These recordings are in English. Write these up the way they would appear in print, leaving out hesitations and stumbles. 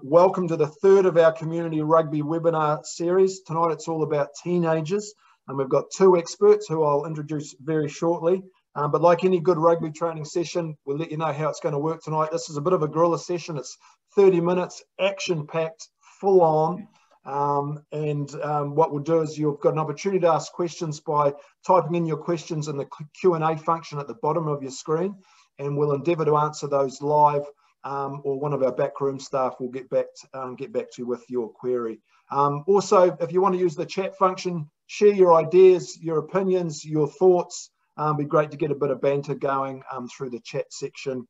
Welcome to the third of our community rugby webinar series. Tonight it's all about teenagers, and we've got two experts who I'll introduce very shortly. But like any good rugby training session, we'll let you know how it's going to work tonight. This is a bit of a guerrilla session. It's 30 minutes, action-packed, full on. What we'll do is you've got an opportunity to ask questions by typing in your questions in the Q&A function at the bottom of your screen, and we'll endeavour to answer those live, or one of our backroom staff will get back to you with your query. Also, if you want to use the chat function, share your ideas, your opinions, your thoughts. It'd be great to get a bit of banter going through the chat section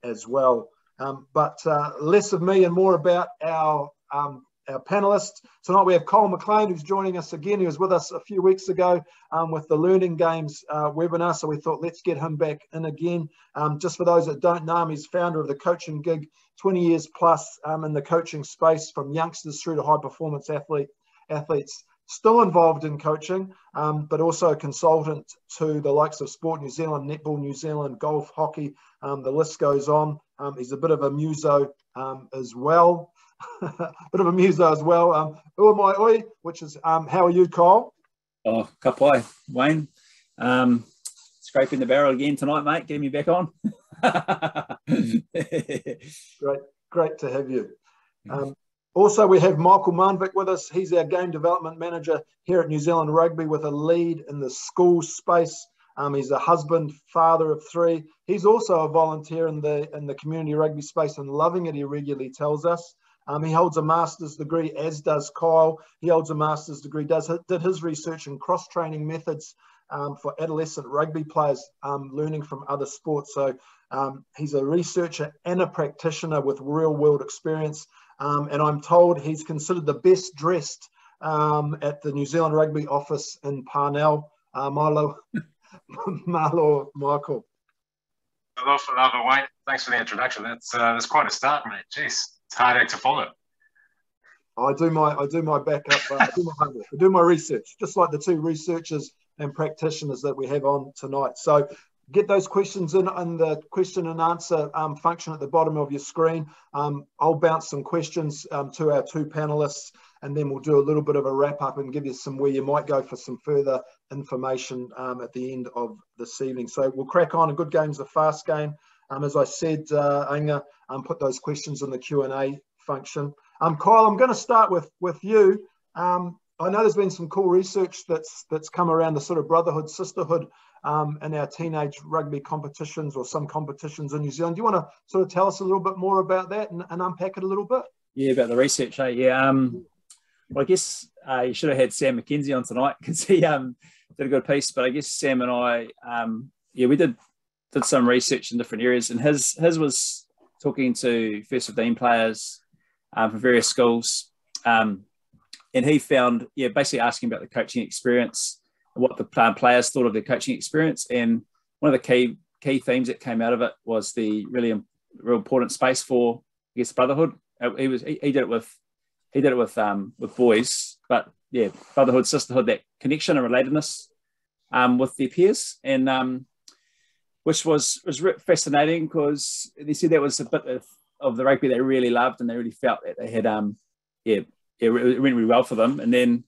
as well. But less of me and more about our panelists. Tonight we have Cole McLean, who's joining us again. He was with us a few weeks ago with the Learning Games webinar, so we thought let's get him back in again. Just for those that don't know him, he's founder of the Coaching Gig, 20 years plus in the coaching space, from youngsters through to high-performance athletes. Still involved in coaching, but also a consultant to the likes of Sport New Zealand, Netball New Zealand, golf, hockey, the list goes on. He's a bit of a muso as well. Who am I, oi? Which is, how are you, Kyle? Oh, kapai, Wayne. Scraping the barrel again tonight, mate. Getting me back on. Great to have you. Also, we have Michael Manvik with us. He's our game development manager here at New Zealand Rugby with a lead in the school space. He's a husband, father of three. He's also a volunteer in the community rugby space and loving it, he regularly tells us. He holds a master's degree, as does Kyle. He holds a master's degree, did his research in cross-training methods for adolescent rugby players, learning from other sports. So he's a researcher and a practitioner with real-world experience. And I'm told he's considered the best dressed at the New Zealand Rugby office in Parnell. Marlo, Michael. Hello, Wayne. Thanks for the introduction. That's quite a start, mate. Jeez, it's hard act to follow. I do my backup. I do my homework. I do my research, just like the two researchers and practitioners that we have on tonight. So get those questions in the question and answer function at the bottom of your screen. I'll bounce some questions to our two panelists, and then we'll do a little bit of a wrap up and give you some where you might go for some further information at the end of this evening. So we'll crack on. A good game's a fast game. As I said, Inga, put those questions in the Q&A function. Kyle, I'm going to start with you. I know there's been some cool research that's come around the sort of brotherhood, sisterhood in our teenage rugby competitions, or some competitions in New Zealand. Do you want to sort of tell us a little bit more about that and unpack it a little bit? Yeah, about the research, eh? Yeah. Well, I guess you should have had Sam McKenzie on tonight, because he did a good piece. But I guess Sam and I, we did some research in different areas, and his was talking to first 15 players from various schools, and he found, basically asking about the coaching experience, what the players thought of their coaching experience. And one of the key themes that came out of it was the real important space for, I guess, brotherhood. He did it with boys, but brotherhood, sisterhood, that connection and relatedness with their peers, and which was fascinating, because they said that was a bit of the rugby they really loved, and they really felt that they had it went really well for them. And then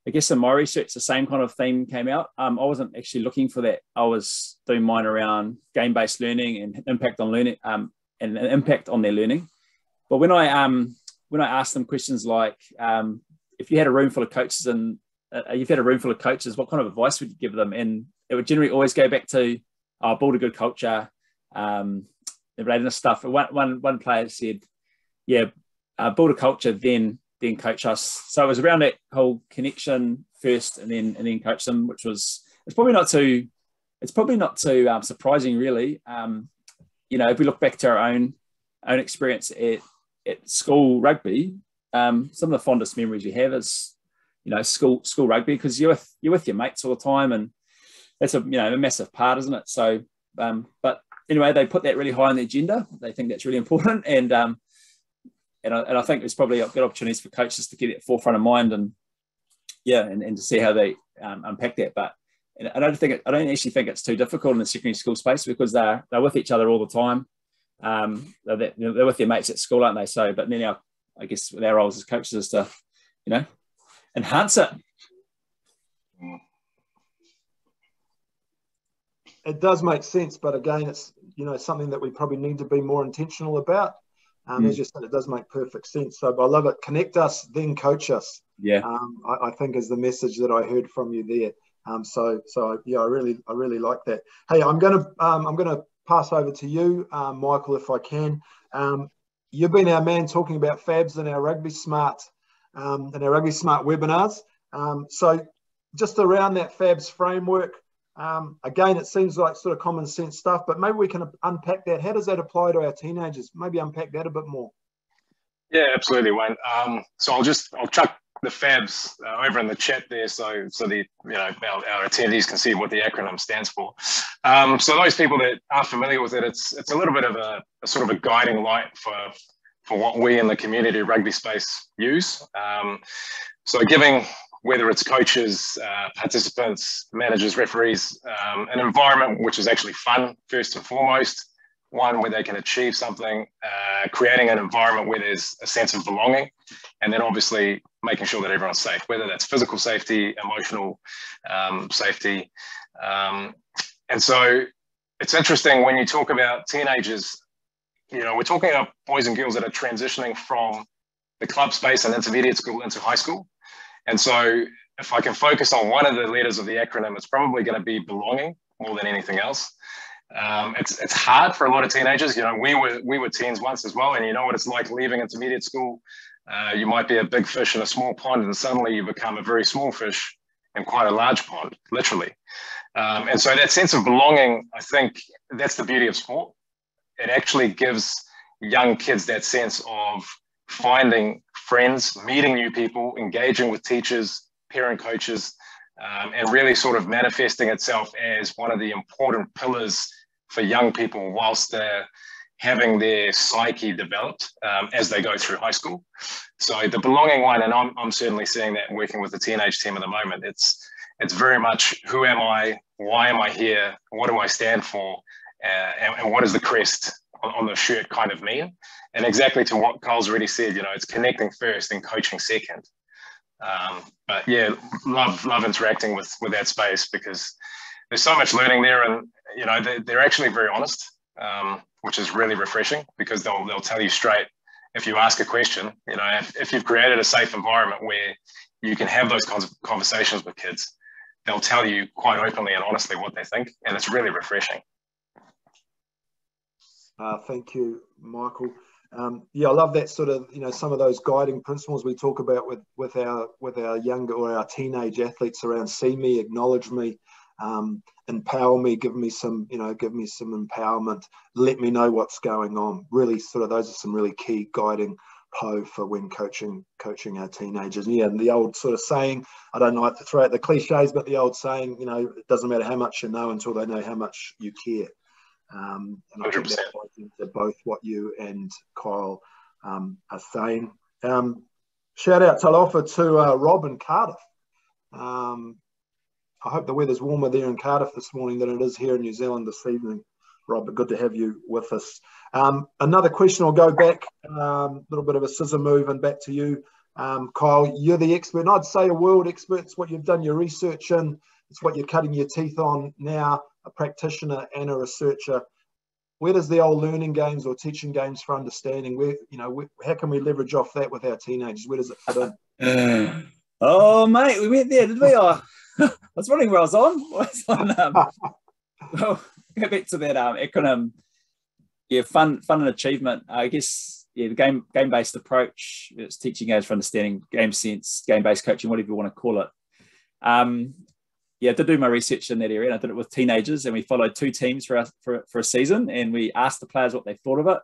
I guess in my research, the same kind of theme came out. I wasn't actually looking for that. I was doing mine around game-based learning and impact on learning, and an impact on their learning. But when I asked them questions like, if you had a room full of coaches and what kind of advice would you give them? And it would generally always go back to, build a good culture, the relatedness stuff. One player said, build a culture, then coach us. So it was around that whole connection first, and then coach them, which was, it's probably not too surprising, really. If we look back to our own experience at school rugby, some of the fondest memories we have is, school rugby, because you're with your mates all the time, and that's a massive part, isn't it? So, but anyway, they put that really high on the agenda. They think that's really important, and I think there's probably good opportunities for coaches to get it forefront of mind, and to see how they unpack that. But I don't actually think it's too difficult in the secondary school space, because they're with each other all the time. they're with their mates at school, aren't they? So, but then I guess with our roles as coaches is to, enhance it. It does make sense, but again, it's something that we probably need to be more intentional about. As you said, it does make perfect sense. So I love it. Connect us, then coach us. Yeah. I think is the message that I heard from you there. So yeah, I really like that. Hey, I'm gonna pass over to you, Michael, if I can. You've been our man talking about Fabs in our Rugby Smart webinars. So just around that Fabs framework, again, it seems like sort of common sense stuff, but maybe we can unpack that. How does that apply to our teenagers? Maybe unpack that a bit more. Yeah, absolutely, Wayne. So I'll chuck the Fabs over in the chat there, so our attendees can see what the acronym stands for. So those people that are familiar with it, it's a little bit of a sort of a guiding light for what we in the community rugby space use. So giving, whether it's coaches, participants, managers, referees, an environment which is actually fun, first and foremost, one where they can achieve something, creating an environment where there's a sense of belonging, and then obviously making sure that everyone's safe, whether that's physical safety, emotional safety. And so it's interesting when you talk about teenagers, we're talking about boys and girls that are transitioning from the club space and intermediate school into high school. And so if I can focus on one of the letters of the acronym, it's probably going to be belonging more than anything else. It's hard for a lot of teenagers. We were teens once as well, and you know what it's like leaving intermediate school. You might be a big fish in a small pond, and suddenly you become a very small fish in quite a large pond, literally. And so that sense of belonging, I think that's the beauty of sport. It actually gives young kids that sense of finding friends, meeting new people, engaging with teachers, parent coaches, and really sort of manifesting itself as one of the important pillars for young people whilst they're having their psyche developed as they go through high school. So the belonging one, and I'm certainly seeing that working with the teenage team at the moment, it's very much, who am I? Why am I here? What do I stand for? And what does the crest on the shirt kind of mean? And exactly to what Carl's already said, it's connecting first and coaching second. But yeah, love interacting with that space, because there's so much learning there, and they're actually very honest, which is really refreshing, because they'll tell you straight if you ask a question. If you've created a safe environment where you can have those kinds of conversations with kids, they'll tell you quite openly and honestly what they think, and it's really refreshing. Thank you, Michael. Yeah, I love that sort of, some of those guiding principles we talk about with our younger or our teenage athletes around see me, acknowledge me, empower me, give me some empowerment, let me know what's going on. Really sort of, those are some really key guiding for when coaching our teenagers. Yeah, and the old sort of saying, I don't like to throw out the cliches, but the old saying, it doesn't matter how much you know until they know how much you care. And I think that ties into both what you and Kyle are saying. Shout out talofa to Rob and Cardiff. I hope the weather's warmer there in Cardiff this morning than it is here in New Zealand this evening, Rob, but good to have you with us. Another question, I'll go back, a little bit of a scissor move, and back to you, Kyle. You're the expert, and I'd say a world expert. It's what you've done your research in. It's what you're cutting your teeth on now, a practitioner and a researcher. Where does the old learning games or teaching games for understanding, how can we leverage off that with our teenagers? Where does it fit in? Oh, mate, we went there, did we? I was wondering where I was on. Well, go back to that acronym. Yeah, fun and achievement. I guess, yeah, the game-based approach. It's teaching aids for understanding game sense, game-based coaching, whatever you want to call it. Yeah, I did do my research in that area, and I did it with teenagers, and we followed 2 teams for a season, and we asked the players what they thought of it,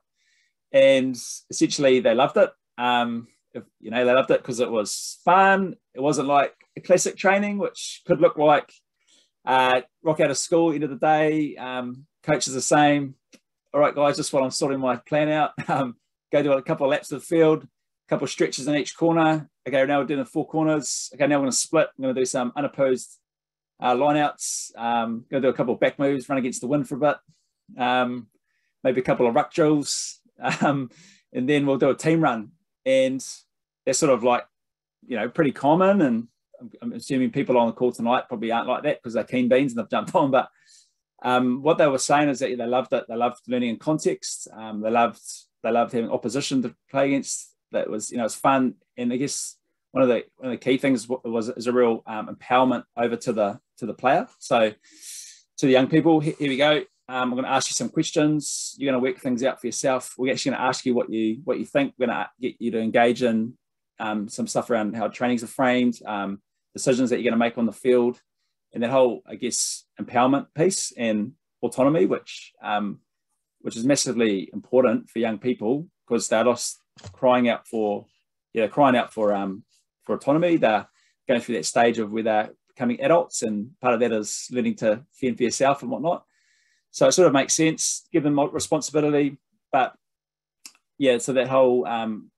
and essentially they loved it. They loved it because it was fun. It wasn't like a classic training, which could look like rock out of school, end of the day, coach is the same. All right, guys, just while I'm sorting my plan out, go do a couple of laps of the field, a couple of stretches in each corner. Okay, now we're doing the 4 corners. Okay, now we're going to split. I'm going to do some unopposed line outs. Going to do a couple of back moves, run against the wind for a bit. maybe a couple of ruck drills, and then we'll do a team run. And they're sort of like, pretty common. And I'm assuming people on the call tonight probably aren't like that because they're keen beans and they've jumped on. But what they were saying is that they loved it. They loved learning in context. They loved having opposition to play against. That was, it's fun. And I guess one of the key things is a real empowerment over to the player. So to the young people, here we go. I'm going to ask you some questions. You're going to work things out for yourself. We're actually going to ask you what you think. We're going to get you to engage in some stuff around how trainings are framed, decisions that you're going to make on the field, and that whole, I guess, empowerment piece and autonomy, which is massively important for young people because they're just crying out for autonomy. They're going through that stage of where they're becoming adults, and part of that is learning to fend for yourself and whatnot. So it sort of makes sense, give them responsibility. But yeah, so that whole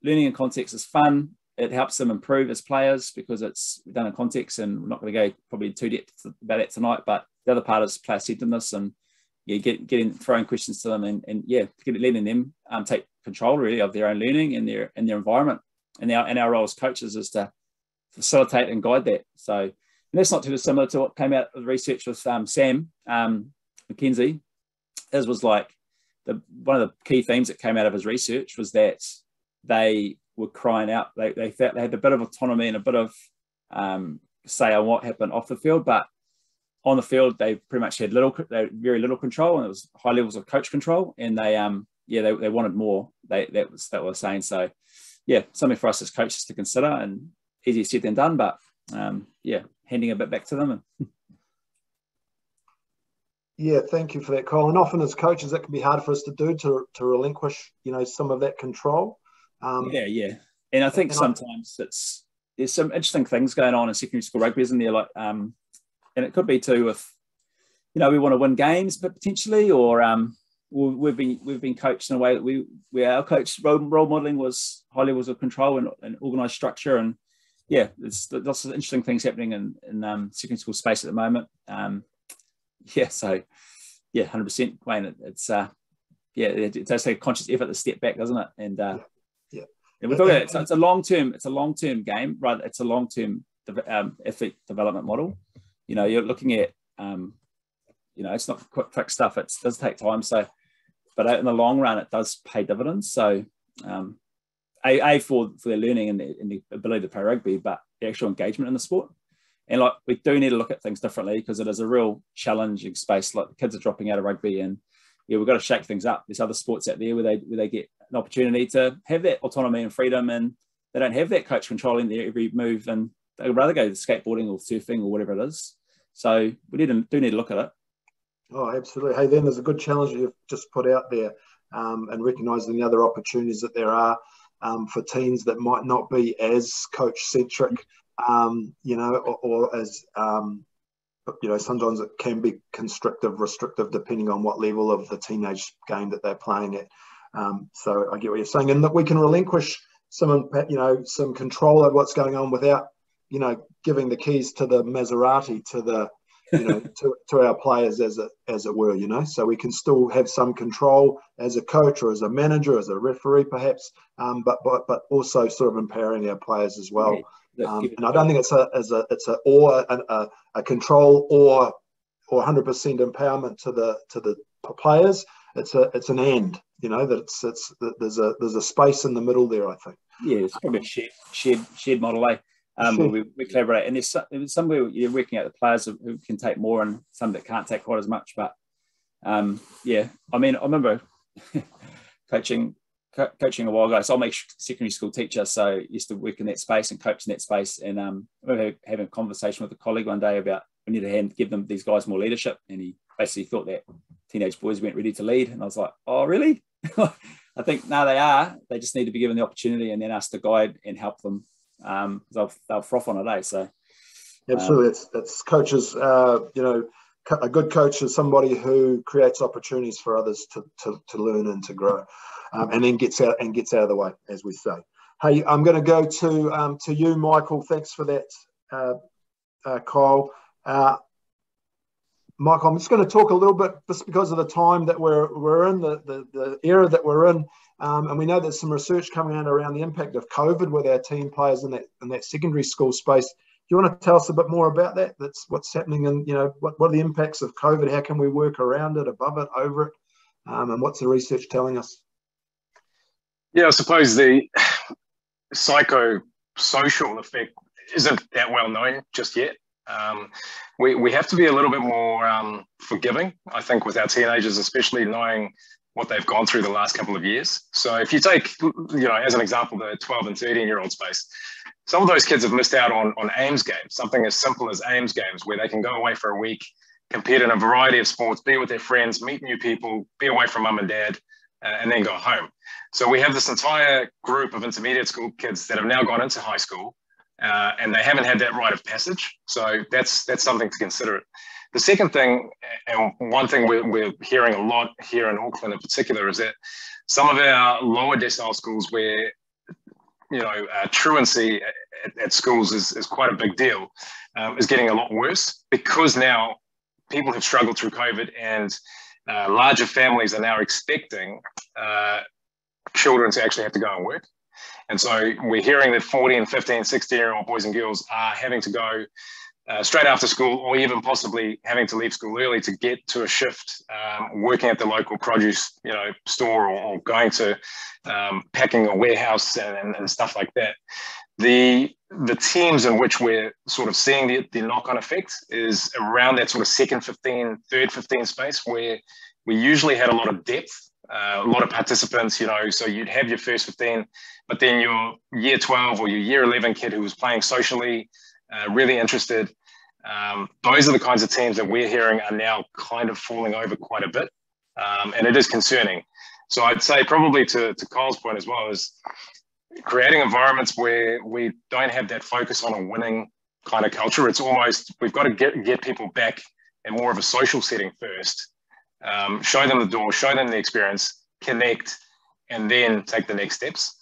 learning in context is fun. It helps them improve as players because it's done in context, and we're not going to go probably too depth about that tonight. But the other part is player centeredness, and throwing questions to them, and letting them take control really of their own learning and their environment. And our role as coaches is to facilitate and guide that. So, and that's not too dissimilar to what came out of the research with Sam McKenzie. His was like one of the key themes that came out of his research was that they were crying out. They felt they had a bit of autonomy and a bit of say on what happened off the field, but on the field they pretty much had very little control, and it was high levels of coach control, and they wanted more. That was what I was saying. So yeah, something for us as coaches to consider, and easier said than done, but handing a bit back to them. Yeah, thank you for that, Cole. And often as coaches, that can be hard for us to do, to relinquish, some of that control. And I think sometimes there's some interesting things going on in secondary school rugby, isn't there? Like, and it could be too with, we want to win games, but potentially, or we've been coached in a way that where our coach role modelling was high levels of control and organised structure, and there's lots of interesting things happening in secondary school space at the moment. 100%, Wayne. It does take a conscious effort to step back, doesn't it? And and we're talking about it's a long term game, right? It's a long term athlete development model. You're looking at it's not quick stuff. It does take time. So, but in the long run, it does pay dividends. So, for their learning and the ability to play rugby, but the actual engagement in the sport. And like, we do need to look at things differently because it is a real challenging space. Like, the kids are dropping out of rugby, and we've got to shake things up. There's other sports out there where they get an opportunity to have that autonomy and freedom, and they don't have that coach controlling their every move, and they'd rather go skateboarding or surfing or whatever it is. So we do need to look at it. Oh, absolutely. Hey, then there's a good challenge you've just put out there, and recognising the other opportunities that there are for teams that might not be as coach-centric, or as, sometimes it can be restrictive, depending on what level of the teenage game that they're playing at. So I get what you're saying, and that we can relinquish some control over what's going on without, giving the keys to the Maserati to the, to our players, as it were, so we can still have some control as a coach or as a manager, as a referee, perhaps, but also sort of empowering our players as well. And I don't think it's a control or 100% empowerment to the players. It's an and, that there's a space in the middle there, I think. Yeah, it's probably a shared model, where we collaborate, and there's somewhere you're working out the players who can take more and some that can't take quite as much. But I remember coaching a while ago. So I'm a secondary school teacher, so I used to work in that space and coach in that space. And I remember having a conversation with a colleague one day about we need to give these guys more leadership, and he basically thought that teenage boys weren't ready to lead. And I was like, oh, really? I think, no, they are. They just need to be given the opportunity and then asked to guide and help them. They'll froth on it, so. Absolutely. It's coaches, a good coach is somebody who creates opportunities for others to learn and to grow, and then gets out of the way, as we say. Hey, I'm going to go to you, Michael. Thanks for that, Kyle. Michael, I'm just going to talk a little bit, just because of the time that we're in, the era that we're in, and we know there's some research coming out around the impact of COVID with our team players in that secondary school space. Do you want to tell us a bit more about that? That's what's happening, and what are the impacts of COVID? How can we work around it, above it, over it, and what's the research telling us? Yeah, I suppose the psychosocial effect isn't that well known just yet. We have to be a little bit more forgiving, I think, with our teenagers, especially knowing what they've gone through the last couple of years. So if you take, as an example, the 12 and 13-year-old space, some of those kids have missed out on AIMS games, something as simple as AIMS games, where they can go away for a week, compete in a variety of sports, be with their friends, meet new people, be away from mum and dad, and then go home. So we have this entire group of intermediate school kids that have now gone into high school, and they haven't had that rite of passage. So that's something to consider. The second thing, and one thing we're hearing a lot here in Auckland in particular, is that some of our lower decile schools where truancy at schools is quite a big deal, is getting a lot worse, because now people have struggled through COVID, and larger families are now expecting children to actually have to go and work. And so we're hearing that 14, 15, 16-year-old boys and girls are having to go straight after school, or even possibly having to leave school early to get to a shift, working at the local produce store, or going to packing a warehouse and stuff like that. The teams in which we're sort of seeing the knock-on effect is around that sort of second 15, third 15 space, where we usually had a lot of depth, a lot of participants, so you'd have your first 15, but then your year 12 or your year 11 kid who was playing socially, really interested. Those are the kinds of teams that we're hearing are now kind of falling over quite a bit, and it is concerning. So I'd say, probably to Kyle's point as well, is creating environments where we don't have that focus on a winning kind of culture. It's almost, we've got to get people back in more of a social setting first, show them the door, show them the experience, connect, and then take the next steps.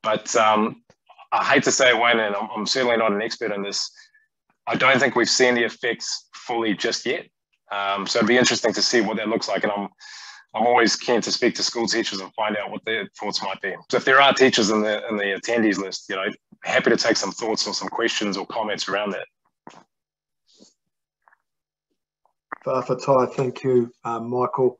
But I hate to say it, Wayne, and I'm certainly not an expert in this, I don't think we've seen the effects fully just yet. So it'd be interesting to see what that looks like. And I'm always keen to speak to school teachers and find out what their thoughts might be. So if there are teachers in the attendees list, happy to take some thoughts or some questions or comments around that. Whawhatai, thank you, Michael.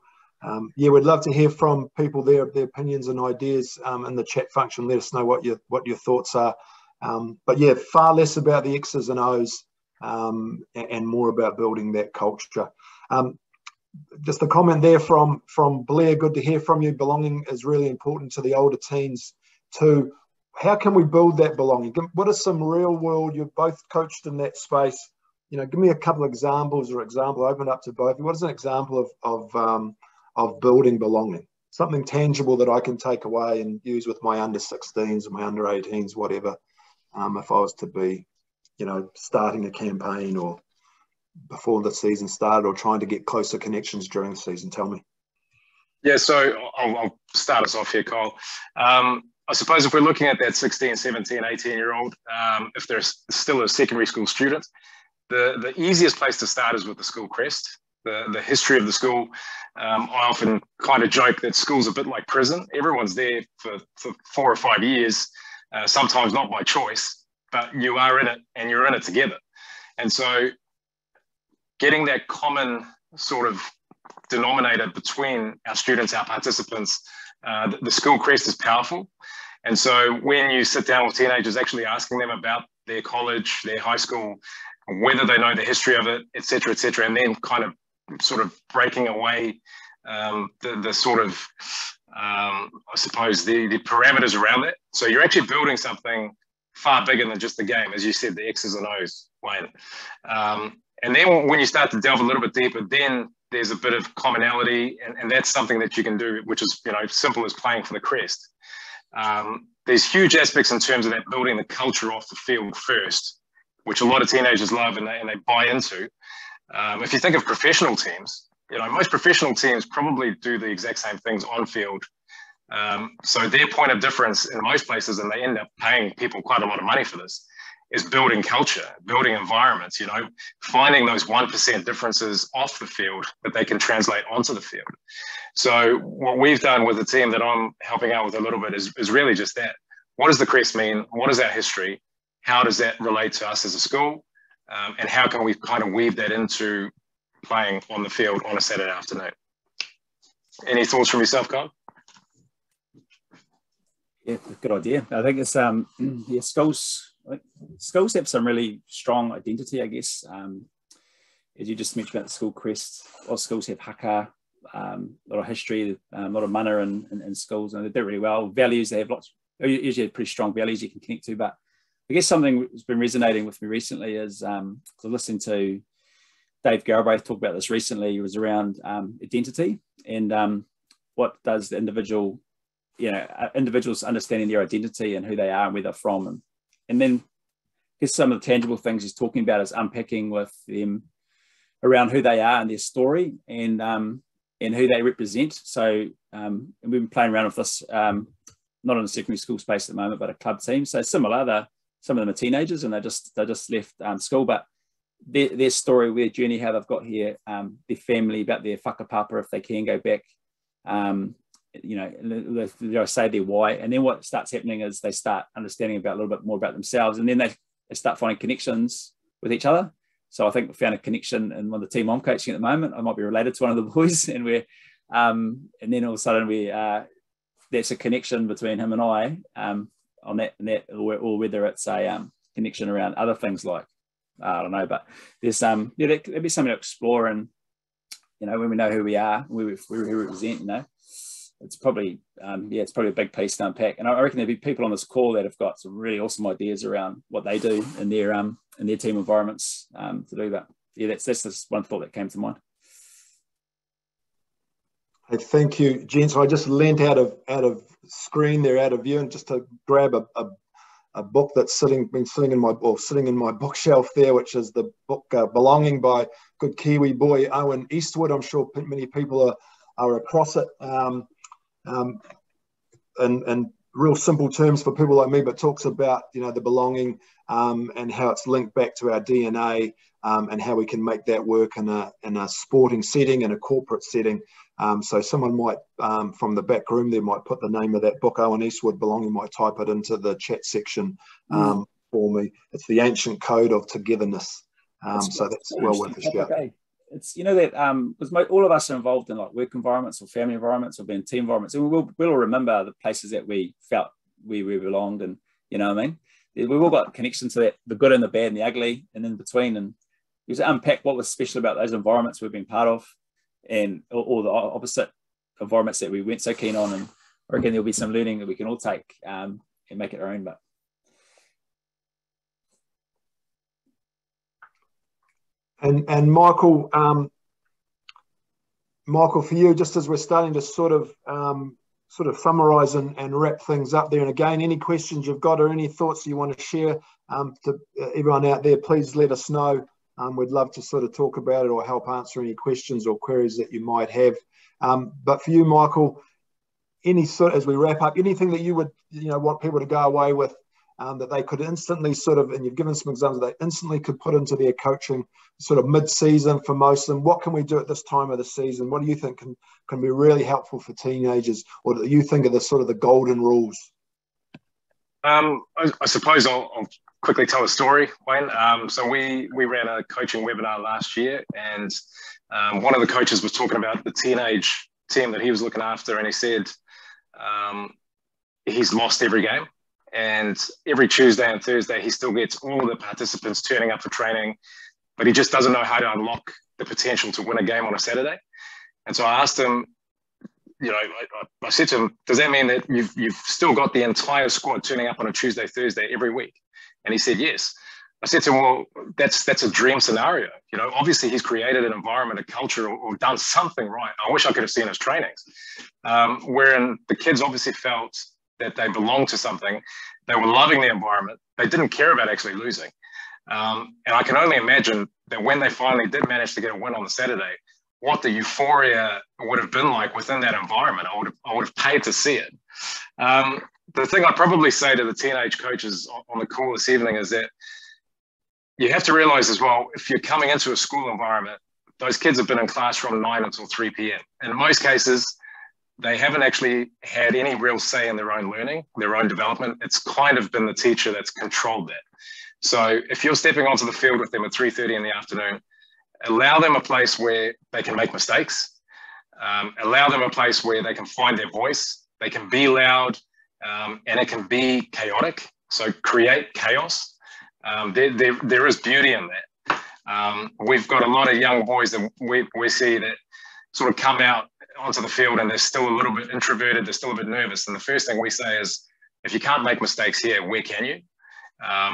We'd love to hear from people, their opinions and ideas in the chat function. Let us know what your thoughts are. But far less about the X's and O's, and more about building that culture. Just a comment there from Blair. Good to hear from you. Belonging is really important to the older teens too. How can we build that belonging? What are some real world? You've both coached in that space. Give me a couple of examples, open up to both. What is an example of building belonging? Something tangible that I can take away and use with my under 16s or my under 18s, whatever. If I was to be, starting a campaign or before the season started, or trying to get closer connections during the season. Tell me. Yeah, so I'll start us off here, Kyle. I suppose if we're looking at that 16, 17, 18-year-old, if they're still a secondary school student, the easiest place to start is with the school crest, the history of the school. I often kind of joke that school's a bit like prison. Everyone's there for 4 or 5 years, sometimes not by choice, but you are in it and you're in it together. And so getting that common sort of denominator between our students, our participants, the school crest is powerful. And so when you sit down with teenagers, actually asking them about their college, their high school, whether they know the history of it, et cetera, and then kind of sort of breaking away the sort of, I suppose, the parameters around it. So you're actually building something far bigger than just the game, as you said, the X's and O's, Wayne. And then when you start to delve a little bit deeper, then there's a bit of commonality, and that's something that you can do, which is simple as playing for the crest. There's huge aspects in terms of that building the culture off the field first, which a lot of teenagers love and they buy into. If you think of professional teams, most professional teams probably do the exact same things on field. So their point of difference in most places, and they end up paying people quite a lot of money for this, is building culture, building environments, you know, finding those 1% differences off the field that they can translate onto the field. So what we've done with the team that I'm helping out with a little bit is really just that. What does the crest mean? What is our history? How does that relate to us as a school? And how can we kind of weave that into playing on the field on a Saturday afternoon? Any thoughts from yourself, Kyle? Yeah, good idea. I think it's yeah, schools have some really strong identity, I guess. As you just mentioned about the school crest, a lot of schools have haka, a lot of history, a lot of mana in schools, and they do really well. Values, they have lots, usually have pretty strong values you can connect to. But I guess something that's been resonating with me recently is listening to Dave Galbraith talk about this recently. It was around identity and what does the individual, you know, individuals understanding their identity and who they are and where they're from. And then I guess some of the tangible things he's talking about is unpacking with them around who they are and their story and who they represent. So and we've been playing around with this, not in a secondary school space at the moment, but a club team. So similar, some of them are teenagers and they just left school, but their story, their journey, how they've got here, their family, about their whakapapa if they can go back, you know, they'll say their why. And then what starts happening is they start understanding about a little bit more about themselves, and then they start finding connections with each other. So I think we found a connection in one of the team I'm coaching at the moment. I might be related to one of the boys, and we're and then all of a sudden that's a connection between him and I on that, or whether it's a connection around other things like I don't know, but there's there'd be something to explore, and you know, when we know who we are, who we represent, you know, it's probably it's probably a big piece to unpack. And I reckon there'll be people on this call that have got some really awesome ideas around what they do in their team environments to do that. Yeah, that's just one thought that came to mind. Hey, thank you, gents. I just leant out of screen there, out of view, and just to grab a book that's sitting in my bookshelf there, which is the book Belonging by good Kiwi boy Owen Eastwood. I'm sure many people are across it. And real simple terms for people like me, but talks about, you know, the belonging and how it's linked back to our DNA and how we can make that work in a sporting setting, in a corporate setting. So someone might, from the back room there, might put the name of that book, Owen Eastwood, Belonging, might type it into the chat section for me. It's The Ancient Code of Togetherness. So that's well worth a shout. Okay. It's, you know, that because all of us are involved in like work environments or family environments or being team environments, and we'll all remember the places that we felt we belonged, and you know what I mean. We've all got connection to that, the good and the bad and the ugly, and in between, and just unpack what was special about those environments we've been part of, and all the opposite environments that we weren't so keen on. And I reckon there'll be some learning that we can all take and make it our own. But And Michael, for you, just as we're starting to sort of summarise and wrap things up there, and again, any questions you've got or any thoughts you want to share to everyone out there, please let us know. We'd love to sort of talk about it or help answer any questions or queries that you might have. But for you, Michael, as we wrap up, anything that you would want people to go away with that they could instantly and you've given some examples, they instantly could put into their coaching sort of mid-season for most of them. What can we do at this time of the season? What do you think can be really helpful for teenagers, or do you think are the sort of the golden rules? I suppose I'll quickly tell a story, Wayne. So we ran a coaching webinar last year, and one of the coaches was talking about the teenage team that he was looking after, and he said he's lost every game. And every Tuesday and Thursday, he still gets all of the participants turning up for training, but he just doesn't know how to unlock the potential to win a game on a Saturday. And so I asked him, you know, I said to him, does that mean that you've still got the entire squad turning up on a Tuesday, Thursday every week? And he said, yes. I said to him, well, that's a dream scenario. You know, obviously he's created an environment, a culture, or done something right. I wish I could have seen his trainings, wherein the kids obviously felt that they belonged to something. They were loving the environment. They didn't care about actually losing. And I can only imagine that when they finally did manage to get a win on the Saturday, what the euphoria would have been like within that environment. I would have paid to see it. the thing I'd probably say to the teenage coaches on the call this evening is that you have to realize as well, if you're coming into a school environment, those kids have been in class from 9 until 3 p.m. And in most cases, they haven't actually had any real say in their own learning, their own development. It's kind of been the teacher that's controlled that. So if you're stepping onto the field with them at 3:30 in the afternoon, allow them a place where they can make mistakes, allow them a place where they can find their voice, they can be loud, and it can be chaotic. So create chaos. There is beauty in that. We've got a lot of young boys that we see that sort of come out onto the field and they're still a little bit introverted, they're still a bit nervous. And the first thing we say is, if you can't make mistakes here, where can you?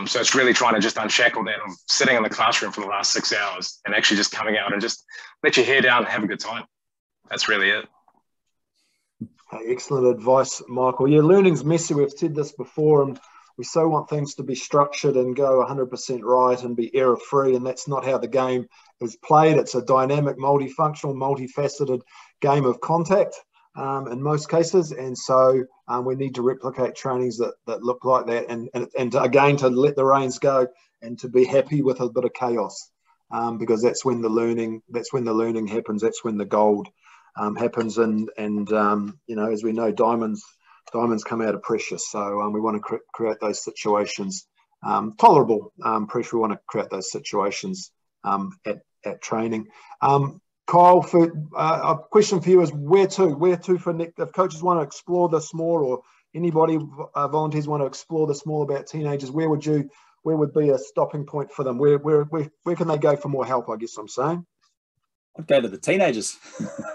So it's really trying to just unshackle that of sitting in the classroom for the last 6 hours and actually just coming out and just let your hair down and have a good time. That's really it. Excellent advice, Michael. Yeah, learning's messy. We've said this before, and we so want things to be structured and go 100% right and be error-free, and that's not how the game is played. It's a dynamic, multifunctional, multifaceted game of contact in most cases, and so we need to replicate trainings that look like that, and to, again, to let the reins go and to be happy with a bit of chaos, because that's when the learning happens. That's when the gold happens, and you know, as we know, diamonds come out of pressure. So we want to create those situations, tolerable pressure. We want to create those situations at training. Kyle, for a question for you is where to for Nick, if coaches want to explore this more, or anybody volunteers want to explore this more about teenagers, where would be a stopping point for them? Where can they go for more help, I guess I'm saying? I'd go to the teenagers.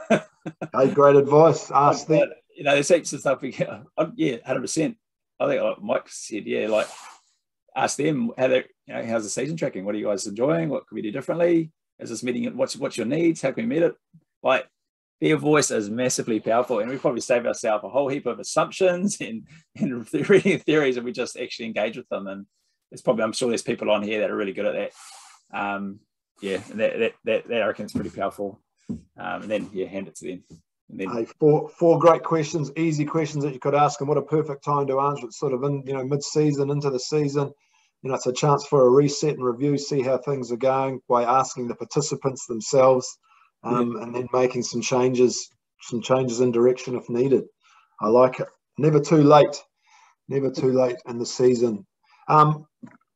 Hey, great advice. Ask them. You know, there's heaps of stuff we get. Yeah, 100%. I think like Mike said, yeah, like ask them how they, you know, how's the season tracking? What are you guys enjoying? What can we do differently? Is this meeting? What's your needs? How can we meet it? Like, their voice is massively powerful, and we probably save ourselves a whole heap of assumptions and reading theories, and we just actually engage with them. And there's probably, I'm sure there's people on here that are really good at that. Yeah, and that I reckon is pretty powerful. And then hand it to them. And then, hey, four great questions, easy questions that you could ask, and what a perfect time to answer it. Sort of in, you know, mid-season into the season. You know, it's a chance for a reset and review, see how things are going by asking the participants themselves, and then making some changes in direction if needed. I like it. Never too late in the season.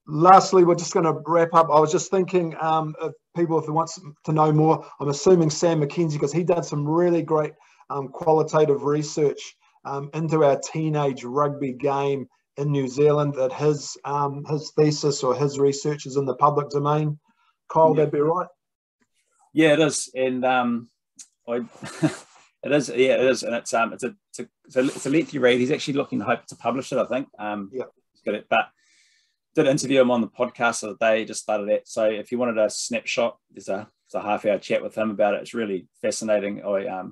Lastly, we're just going to wrap up. I was just thinking of people, if they want to know more, I'm assuming Sam McKenzie, because he did some really great qualitative research into our teenage rugby game in New Zealand, that his thesis or his research is in the public domain. Kyle, that'd be right? Yeah, it is. And it is. Yeah, it is. And it's a lengthy read. He's actually looking to hope to publish it, I think. He's got it. But did interview him on the podcast the other day, just started that. So if you wanted a snapshot, there's a half-hour chat with him about it. It's really fascinating. I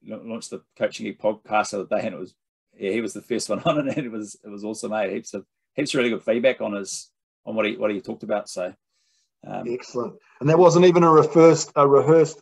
launched the Coaching Geek podcast the other day, and it was, he was the first one on it, and it was awesome, mate. Heaps of really good feedback on what he talked about. So excellent. And that wasn't even a rehearsed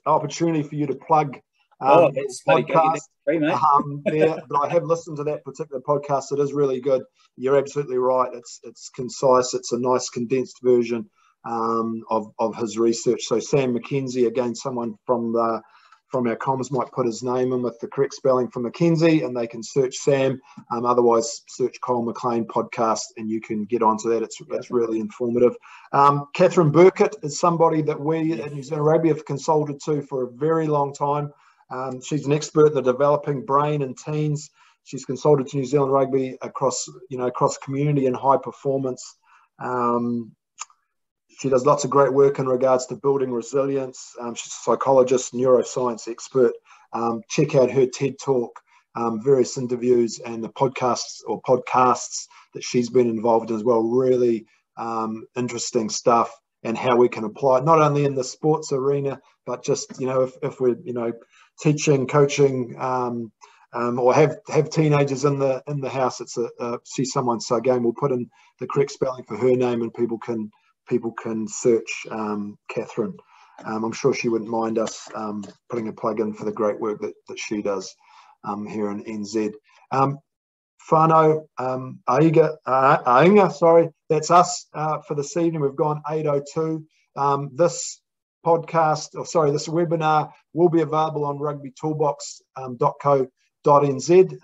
opportunity for you to plug it's podcast. Free, mate. But I have listened to that particular podcast. It is really good. You're absolutely right. It's concise. It's a nice condensed version of his research. So Sam McKenzie, again, someone from our comms might put his name in with the correct spelling for McKenzie, and they can search Sam. Otherwise, search Kyle McLean podcast, and you can get onto that. It's really informative. Catherine Burkett is somebody that we at New Zealand Rugby have consulted to for a very long time. She's an expert in the developing brain in teens. She's consulted to New Zealand Rugby across community and high performance. She does lots of great work in regards to building resilience. She's a psychologist, neuroscience expert. Check out her TED Talk, various interviews, and the podcasts that she's been involved in as well. Really interesting stuff, and how we can apply it, not only in the sports arena, but just, if we're, teaching, coaching, or have teenagers in the house. She's someone. So again, we'll put in the correct spelling for her name, and people can search Catherine. I'm sure she wouldn't mind us putting a plug in for the great work that she does here in NZ. Whānau, Ainga, sorry, that's us for this evening. We've gone 8:02. This webinar will be available on rugbytoolbox.co.nz.